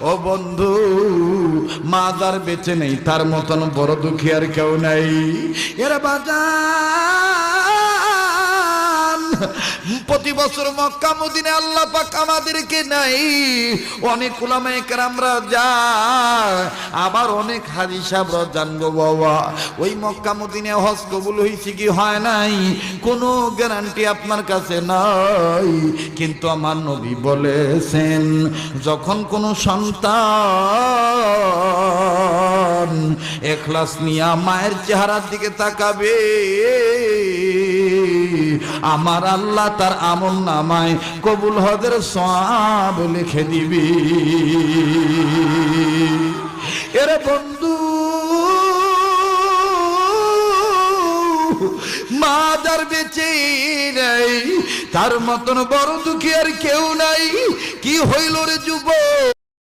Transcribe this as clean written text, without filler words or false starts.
ও বন্ধু, মা যার বেঁচে নেই তার মতন বড় দুঃখী আর কেউ নাই। এর বাজান, প্রতি বছর মক্কা মদিনা আল্লাহ পাক আমাদেরকে নাই, অনেক উলামায়ে কেরামরা যায়, আবার অনেক হাজী সাহেবরা জানবো বাবা, ওই মক্কা মদিনায় হজ কবুল হয়েছে কি হয় নাই কোনো গ্যারান্টি আপনার কাছে নাই। কিন্তু আমার নবী বলেছেন, যখন কোনো সন্তান ইখলাস নিয়ে মায়ের চেহারার দিকে তাকাবে, আমার আল্লাহ তার আমল নামায় কবুল হজের সওয়াব লিখে দিবি। এরে বন্ধু, মা যার বেঁচে নাই তার মতন বড় দুঃখী আর কেউ নাই। কি হইল রে যুবক,